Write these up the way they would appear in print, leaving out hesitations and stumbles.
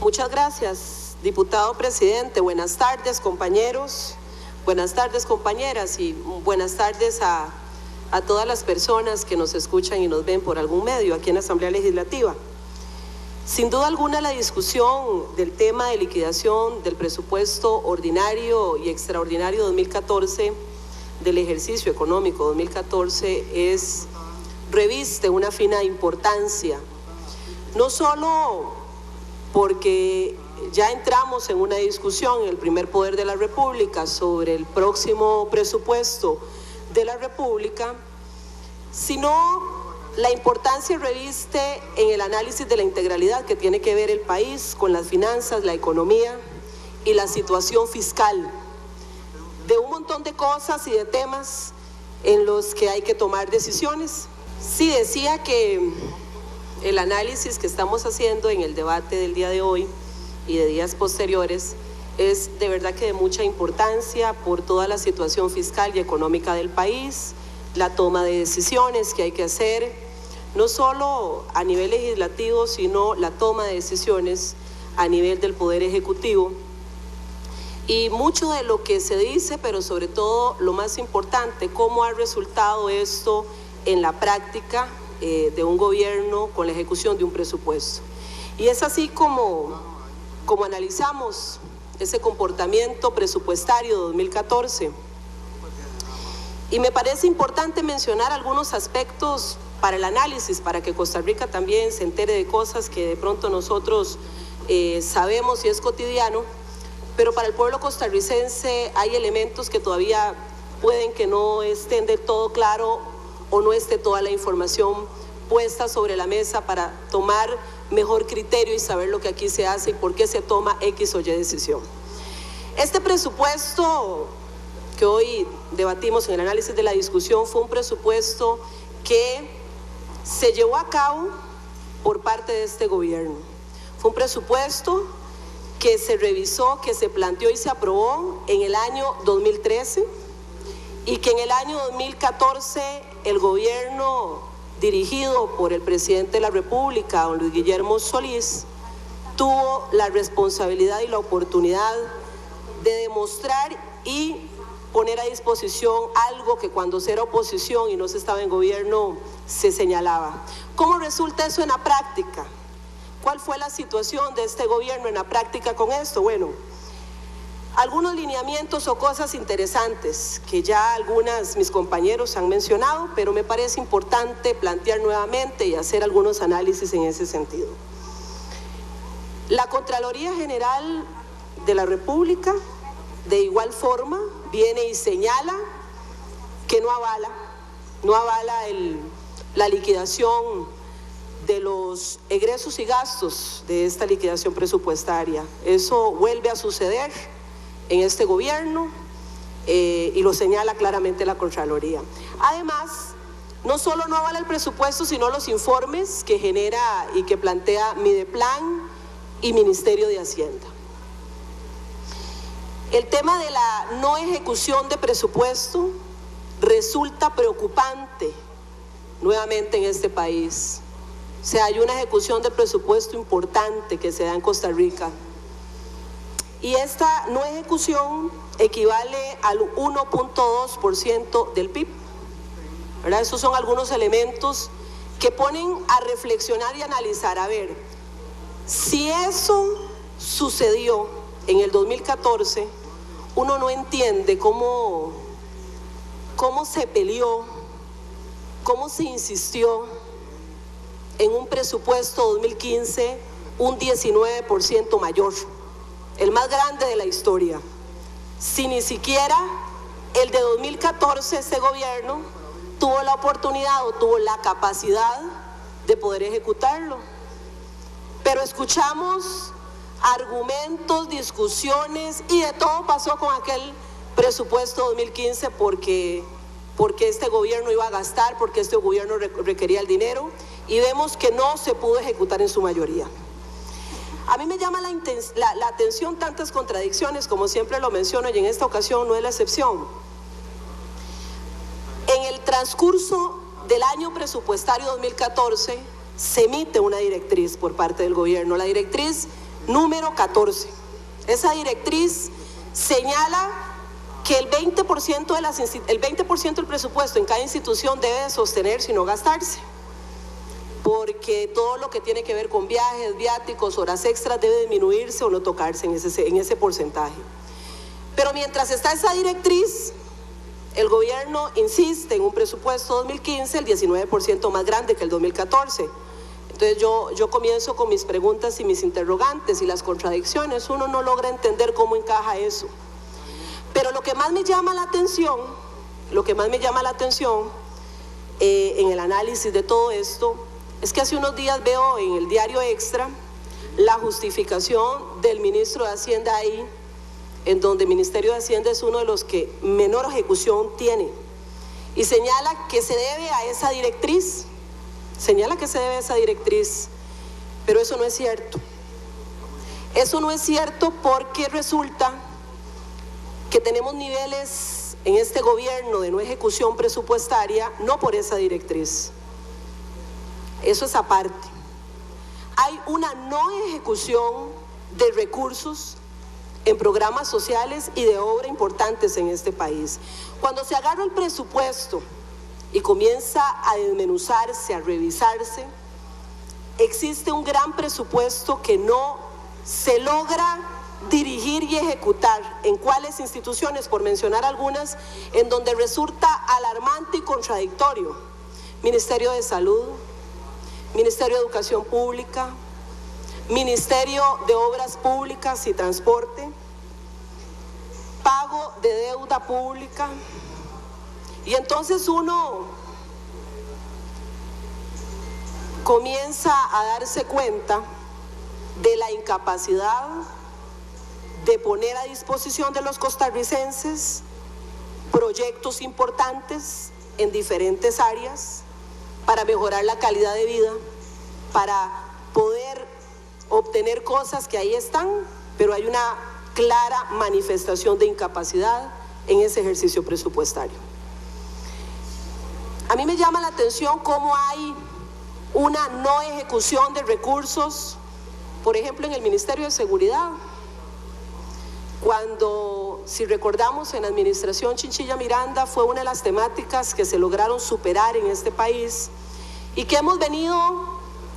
Muchas gracias, diputado presidente. Buenas tardes, compañeros. Buenas tardes, compañeras, y buenas tardes a todas las personas que nos escuchan y nos ven por algún medio aquí en la Asamblea Legislativa. Sin duda alguna, la discusión del tema de liquidación del presupuesto ordinario y extraordinario 2014, del ejercicio económico 2014, reviste una fina importancia, no solo porque ya entramos en una discusión en el primer poder de la República sobre el próximo presupuesto de la República, sino la importancia reviste en el análisis de la integralidad que tiene que ver el país con las finanzas, la economía y la situación fiscal, de un montón de cosas y de temas en los que hay que tomar decisiones. Sí, decía que el análisis que estamos haciendo en el debate del día de hoy y de días posteriores es de verdad que de mucha importancia por toda la situación fiscal y económica del país, la toma de decisiones que hay que hacer, no solo a nivel legislativo, sino la toma de decisiones a nivel del Poder Ejecutivo. Y mucho de lo que se dice, pero sobre todo lo más importante, cómo ha resultado esto en la práctica de un gobierno con la ejecución de un presupuesto. Y es así como analizamos ese comportamiento presupuestario 2014. Y me parece importante mencionar algunos aspectos para el análisis, para que Costa Rica también se entere de cosas que de pronto nosotros sabemos y es cotidiano, pero para el pueblo costarricense hay elementos que todavía pueden que no estén del todo claro o no esté toda la información puesta sobre la mesa para tomar mejor criterio y saber lo que aquí se hace y por qué se toma X o Y decisión. Este presupuesto que hoy debatimos en el análisis de la discusión fue un presupuesto que se llevó a cabo por parte de este gobierno. Fue un presupuesto que se revisó, que se planteó y se aprobó en el año 2013 y que en el año 2014 el gobierno dirigido por el presidente de la República, don Luis Guillermo Solís, tuvo la responsabilidad y la oportunidad de demostrar y poner a disposición algo que cuando se era oposición y no se estaba en gobierno se señalaba. ¿Cómo resulta eso en la práctica? ¿Cuál fue la situación de este gobierno en la práctica con esto? Bueno, algunos lineamientos o cosas interesantes que ya mis compañeros han mencionado, pero me parece importante plantear nuevamente y hacer algunos análisis en ese sentido. La Contraloría General de la República, de igual forma, viene y señala que no avala la liquidación de los egresos y gastos de esta liquidación presupuestaria. Eso vuelve a suceder en este gobierno y lo señala claramente la Contraloría. Además, no solo no avala el presupuesto, sino los informes que genera y que plantea Mideplan y Ministerio de Hacienda. El tema de la no ejecución de presupuesto resulta preocupante nuevamente en este país. O sea, hay una ejecución de presupuesto importante que se da en Costa Rica. Y esta no ejecución equivale al 1.2% del PIB. ¿Verdad? Esos son algunos elementos que ponen a reflexionar y analizar. A ver, si eso sucedió en el 2014, uno no entiende cómo se peleó, cómo se insistió en un presupuesto 2015 un 19% mayor, el más grande de la historia. Si ni siquiera el de 2014 este gobierno tuvo la oportunidad o tuvo la capacidad de poder ejecutarlo. Pero escuchamos argumentos, discusiones y de todo pasó con aquel presupuesto 2015 porque este gobierno iba a gastar, porque este gobierno requería el dinero y vemos que no se pudo ejecutar en su mayoría. A mí me llama la atención tantas contradicciones, como siempre lo menciono, y en esta ocasión no es la excepción. En el transcurso del año presupuestario 2014 se emite una directriz por parte del gobierno. La directriz número 14. Esa directriz señala que el 20% del presupuesto en cada institución debe sostenerse y no gastarse, porque todo lo que tiene que ver con viajes, viáticos, horas extras debe disminuirse o no tocarse en ese porcentaje. Pero mientras está esa directriz, el gobierno insiste en un presupuesto 2015 el 19% más grande que el 2014. Entonces yo comienzo con mis preguntas y mis interrogantes y las contradicciones. Uno no logra entender cómo encaja eso. Pero lo que más me llama la atención, en el análisis de todo esto, es que hace unos días veo en el diario Extra la justificación del ministro de Hacienda ahí, en donde el Ministerio de Hacienda es uno de los que menor ejecución tiene, y señala que se debe a esa directriz, pero eso no es cierto. Eso no es cierto porque resulta que tenemos niveles en este gobierno de no ejecución presupuestaria, no por esa directriz. Eso es aparte. Hay una no ejecución de recursos en programas sociales y de obra importantes en este país. Cuando se agarra el presupuesto y comienza a desmenuzarse, a revisarse, existe un gran presupuesto que no se logra dirigir y ejecutar. ¿En cuáles instituciones? Por mencionar algunas, en donde resulta alarmante y contradictorio: Ministerio de Salud, Ministerio de Educación Pública, Ministerio de Obras Públicas y Transporte, pago de deuda pública. Y entonces uno comienza a darse cuenta de la incapacidad de poner a disposición de los costarricenses proyectos importantes en diferentes áreas para mejorar la calidad de vida, para poder obtener cosas que ahí están, pero hay una clara manifestación de incapacidad en ese ejercicio presupuestario. A mí me llama la atención cómo hay una no ejecución de recursos, por ejemplo, en el Ministerio de Seguridad. Cuando, si recordamos, en la administración Chinchilla Miranda fue una de las temáticas que se lograron superar en este país y que hemos venido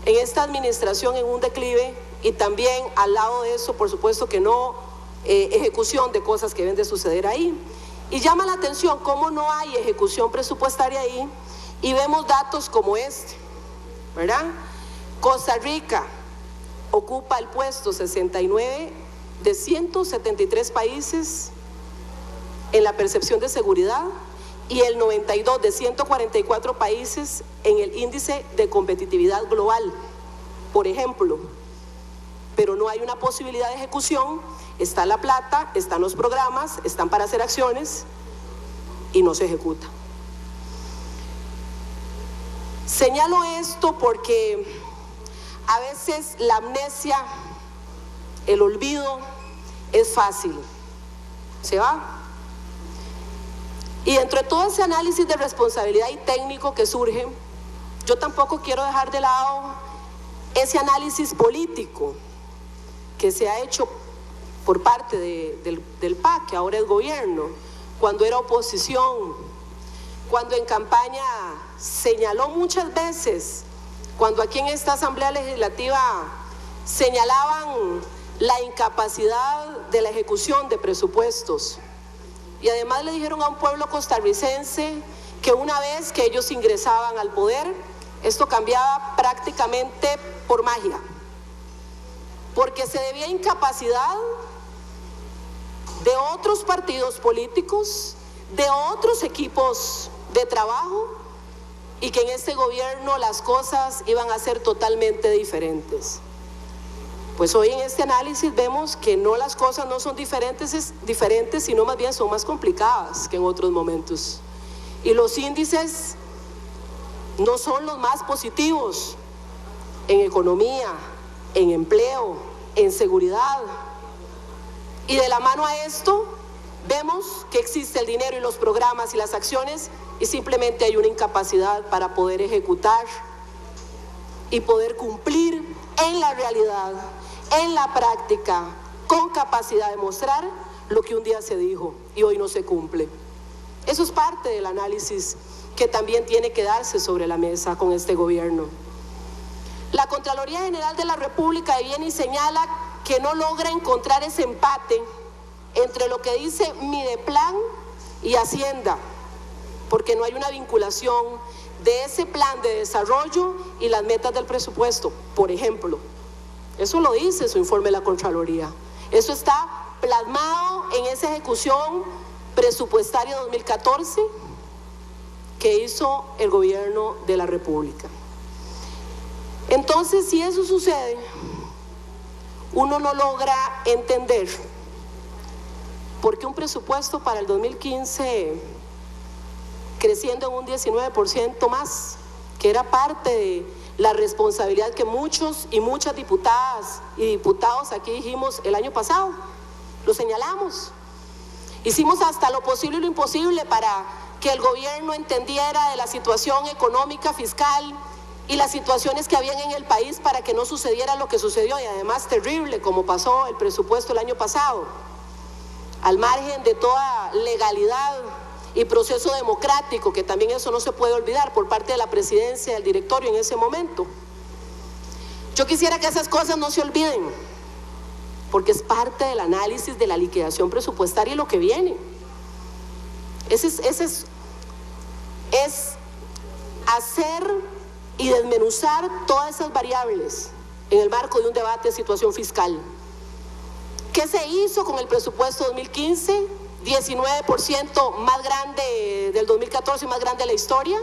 en esta administración en un declive, y también al lado de eso, por supuesto que no ejecución de cosas que deben de suceder ahí. Y llama la atención cómo no hay ejecución presupuestaria ahí, y vemos datos como este, ¿verdad? Costa Rica ocupa el puesto 69 de 173 países en la percepción de seguridad y el 92 de 144 países en el índice de competitividad global, por ejemplo. Pero no hay una posibilidad de ejecución. Está la plata, están los programas, están para hacer acciones y no se ejecuta. Señalo esto porque a veces la amnesia, el olvido, es fácil, se va. Y dentro de todo ese análisis de responsabilidad y técnico que surge, yo tampoco quiero dejar de lado ese análisis político que se ha hecho por parte del PAC, que ahora es gobierno, cuando era oposición, cuando en campaña señaló muchas veces, cuando aquí en esta Asamblea Legislativa señalaban la incapacidad de la ejecución de presupuestos. Y además le dijeron a un pueblo costarricense que una vez que ellos ingresaban al poder, esto cambiaba prácticamente por magia, porque se debía a incapacidad de otros partidos políticos, de otros equipos de trabajo, y que en este gobierno las cosas iban a ser totalmente diferentes. Pues hoy en este análisis vemos que no, las cosas no son diferentes, sino más bien son más complicadas que en otros momentos. Y los índices no son los más positivos en economía, en empleo, en seguridad. Y de la mano a esto, vemos que existe el dinero y los programas y las acciones, y simplemente hay una incapacidad para poder ejecutar y poder cumplir en la realidad, en la práctica, con capacidad de mostrar lo que un día se dijo y hoy no se cumple. Eso es parte del análisis que también tiene que darse sobre la mesa con este gobierno. La Contraloría General de la República viene y señala que no logra encontrar ese empate entre lo que dice Mideplan y Hacienda, porque no hay una vinculación de ese plan de desarrollo y las metas del presupuesto, por ejemplo. Eso lo dice su informe de la Contraloría. Eso está plasmado en esa ejecución presupuestaria 2014 que hizo el gobierno de la República. Entonces, si eso sucede, uno no logra entender por qué un presupuesto para el 2015 creciendo en un 19% más, que era parte de la responsabilidad que muchos y muchas diputadas y diputados aquí dijimos el año pasado, lo señalamos. Hicimos hasta lo posible y lo imposible para que el gobierno entendiera de la situación económica, fiscal y las situaciones que habían en el país para que no sucediera lo que sucedió, y además terrible como pasó el presupuesto el año pasado, al margen de toda legalidad y proceso democrático, que también eso no se puede olvidar por parte de la presidencia del directorio en ese momento. Yo quisiera que esas cosas no se olviden, porque es parte del análisis de la liquidación presupuestaria y lo que viene. Es hacer y desmenuzar todas esas variables en el marco de un debate de situación fiscal. ¿Qué se hizo con el presupuesto 2015? 19% más grande del 2014 y más grande de la historia.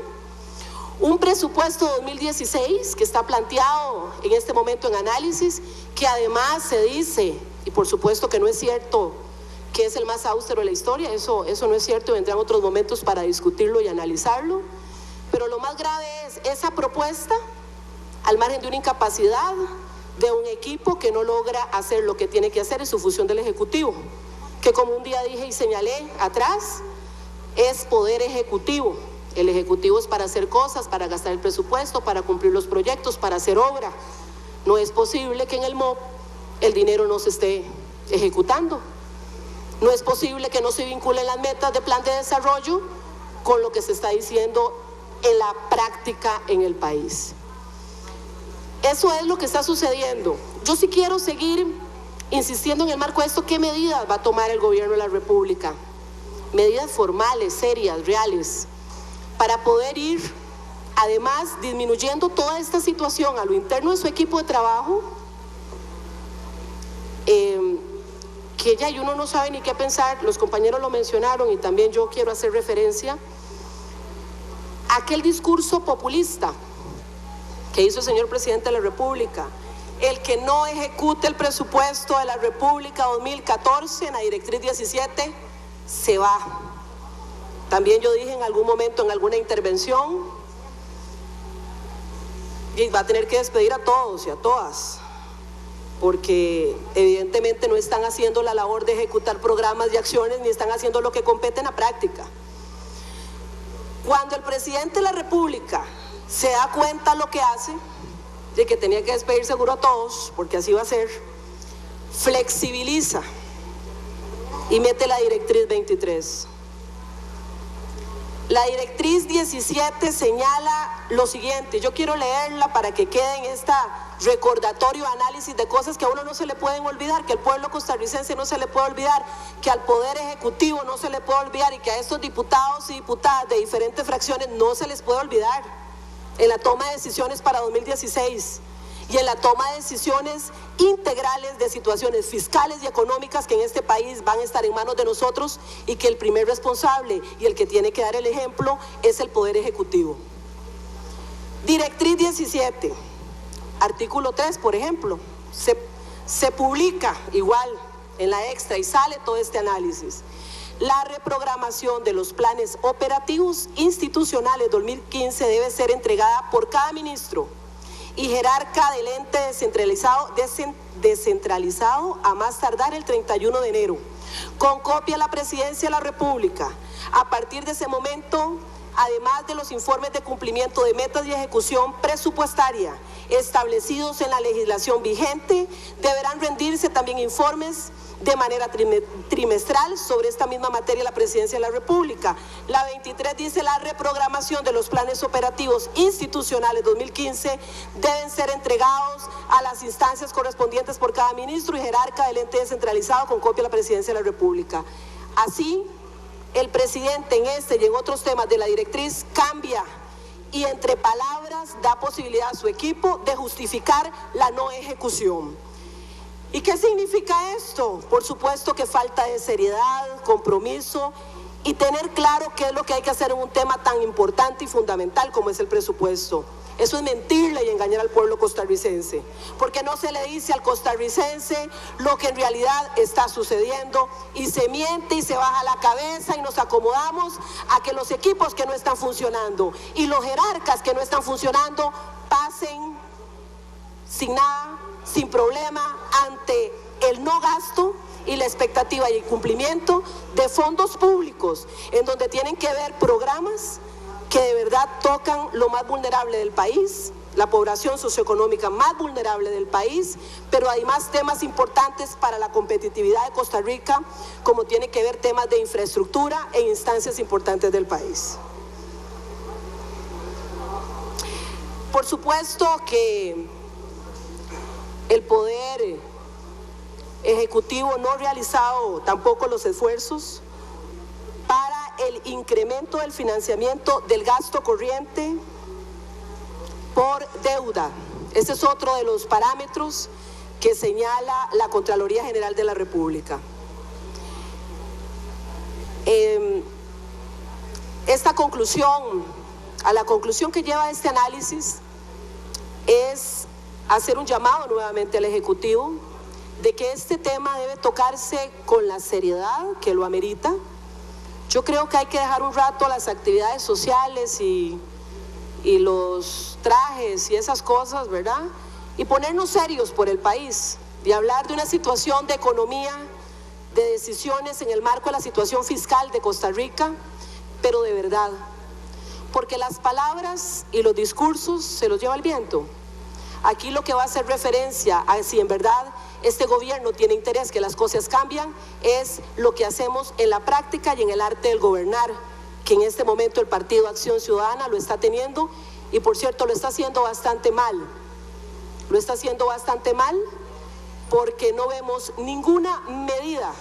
Un presupuesto 2016 que está planteado en este momento en análisis, que además se dice, y por supuesto que no es cierto, que es el más austero de la historia, eso no es cierto, vendrán otros momentos para discutirlo y analizarlo, pero lo más grave es esa propuesta, al margen de una incapacidad de un equipo que no logra hacer lo que tiene que hacer en su función del Ejecutivo, que como un día dije y señalé atrás, es poder ejecutivo. El Ejecutivo es para hacer cosas, para gastar el presupuesto, para cumplir los proyectos, para hacer obra. No es posible que en el MOP el dinero no se esté ejecutando. No es posible que no se vinculen las metas de plan de desarrollo con lo que se está diciendo en la práctica en el país. Eso es lo que está sucediendo. Yo sí quiero seguir insistiendo en el marco de esto, ¿qué medidas va a tomar el gobierno de la República? Medidas formales, serias, reales, para poder ir, además, disminuyendo toda esta situación a lo interno de su equipo de trabajo, que ya uno no sabe ni qué pensar, los compañeros lo mencionaron y también yo quiero hacer referencia a aquel discurso populista que hizo el señor presidente de la República. El que no ejecute el presupuesto de la República 2014 en la directriz 17 se va. También yo dije en algún momento, en alguna intervención, y va a tener que despedir a todos y a todas, porque evidentemente no están haciendo la labor de ejecutar programas y acciones, ni están haciendo lo que compete en la práctica. Cuando el presidente de la República se da cuenta lo que hace, de que tenía que despedir seguro a todos, porque así va a ser, flexibiliza y mete la directriz 23. La directriz 17 señala lo siguiente, yo quiero leerla para que quede en esta recordatorio, análisis de cosas que a uno no se le pueden olvidar, que al pueblo costarricense no se le puede olvidar, que al Poder Ejecutivo no se le puede olvidar y que a estos diputados y diputadas de diferentes fracciones no se les puede olvidar en la toma de decisiones para 2016 y en la toma de decisiones integrales de situaciones fiscales y económicas que en este país van a estar en manos de nosotros y que el primer responsable y el que tiene que dar el ejemplo es el Poder Ejecutivo. Directriz 17, artículo 3, por ejemplo, se publica igual en la extra y sale todo este análisis. La reprogramación de los planes operativos institucionales 2015 debe ser entregada por cada ministro y jerarca del ente descentralizado a más tardar el 31 de enero, con copia a la Presidencia de la República. A partir de ese momento, además de los informes de cumplimiento de metas y ejecución presupuestaria establecidos en la legislación vigente, deberán rendirse también informes de manera trimestral sobre esta misma materia la Presidencia de la República. La 23 dice: la reprogramación de los planes operativos institucionales 2015 deben ser entregados a las instancias correspondientes por cada ministro y jerarca del ente descentralizado con copia de la Presidencia de la República. Así, el presidente en este y en otros temas de la directriz cambia y entre palabras da posibilidad a su equipo de justificar la no ejecución. ¿Y qué significa esto? Por supuesto que falta de seriedad, compromiso y tener claro qué es lo que hay que hacer en un tema tan importante y fundamental como es el presupuesto. Eso es mentirle y engañar al pueblo costarricense, porque no se le dice al costarricense lo que en realidad está sucediendo y se miente y se baja la cabeza y nos acomodamos a que los equipos que no están funcionando y los jerarcas que no están funcionando pasen sin nada, sin problema, ante el no gasto y la expectativa y el cumplimiento de fondos públicos, en donde tienen que ver programas que de verdad tocan lo más vulnerable del país, la población socioeconómica más vulnerable del país, pero además temas importantes para la competitividad de Costa Rica, como tiene que ver temas de infraestructura e instancias importantes del país. Por supuesto que el Poder Ejecutivo no ha realizado tampoco los esfuerzos para el incremento del financiamiento del gasto corriente por deuda. Ese es otro de los parámetros que señala la Contraloría General de la República. A la conclusión que lleva este análisis es hacer un llamado nuevamente al Ejecutivo de que este tema debe tocarse con la seriedad que lo amerita. Yo creo que hay que dejar un rato las actividades sociales y los trajes y esas cosas, ¿verdad? Y ponernos serios por el país y hablar de una situación de economía, de decisiones en el marco de la situación fiscal de Costa Rica, pero de verdad, porque las palabras y los discursos se los lleva el viento. Aquí lo que va a hacer referencia a si en verdad este gobierno tiene interés que las cosas cambian es lo que hacemos en la práctica y en el arte del gobernar, que en este momento el Partido Acción Ciudadana lo está teniendo y por cierto lo está haciendo bastante mal. Lo está haciendo bastante mal porque no vemos ninguna medida,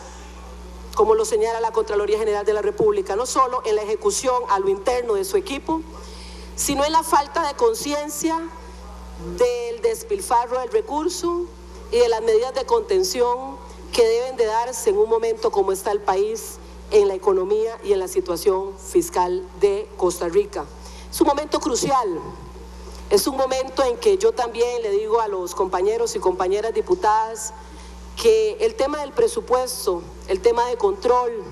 como lo señala la Contraloría General de la República, no solo en la ejecución a lo interno de su equipo, sino en la falta de conciencia del despilfarro del recurso y de las medidas de contención que deben de darse en un momento como está el país en la economía y en la situación fiscal de Costa Rica. Es un momento crucial, es un momento en que yo también le digo a los compañeros y compañeras diputadas que el tema del presupuesto, el tema de control,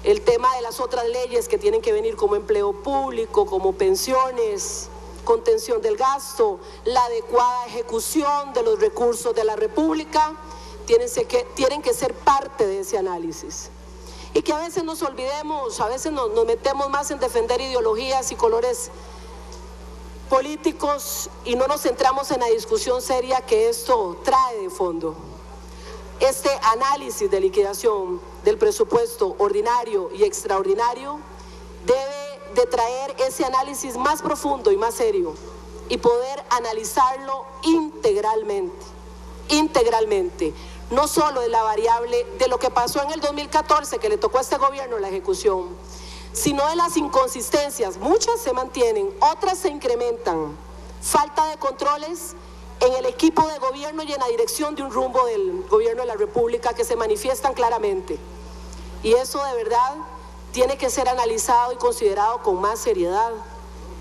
el tema de las otras leyes que tienen que venir como empleo público, como pensiones, contención del gasto, la adecuada ejecución de los recursos de la República, tienen que ser parte de ese análisis. Y que a veces nos olvidemos, a veces nos metemos más en defender ideologías y colores políticos y no nos centramos en la discusión seria que esto trae de fondo. Este análisis de liquidación del presupuesto ordinario y extraordinario debe de traer ese análisis más profundo y más serio y poder analizarlo integralmente, no solo de la variable de lo que pasó en el 2014 que le tocó a este gobierno la ejecución, sino de las inconsistencias. Muchas se mantienen, otras se incrementan, falta de controles en el equipo de gobierno y en la dirección de un rumbo del gobierno de la República que se manifiestan claramente, y eso de verdad tiene que ser analizado y considerado con más seriedad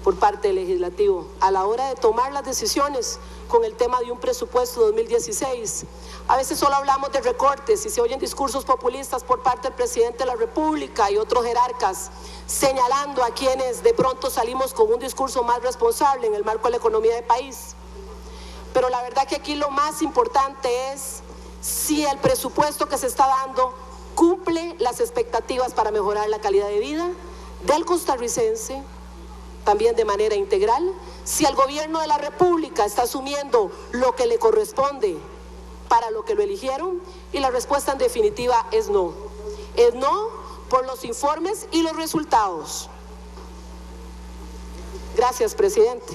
por parte del Legislativo a la hora de tomar las decisiones con el tema de un presupuesto 2016. A veces solo hablamos de recortes y se oyen discursos populistas por parte del presidente de la República y otros jerarcas señalando a quienes de pronto salimos con un discurso más responsable en el marco de la economía del país. Pero la verdad que aquí lo más importante es si el presupuesto que se está dando cumple las expectativas para mejorar la calidad de vida del costarricense, también de manera integral, si el gobierno de la República está asumiendo lo que le corresponde para lo que lo eligieron, y la respuesta en definitiva es no. Es no por los informes y los resultados. Gracias, presidente.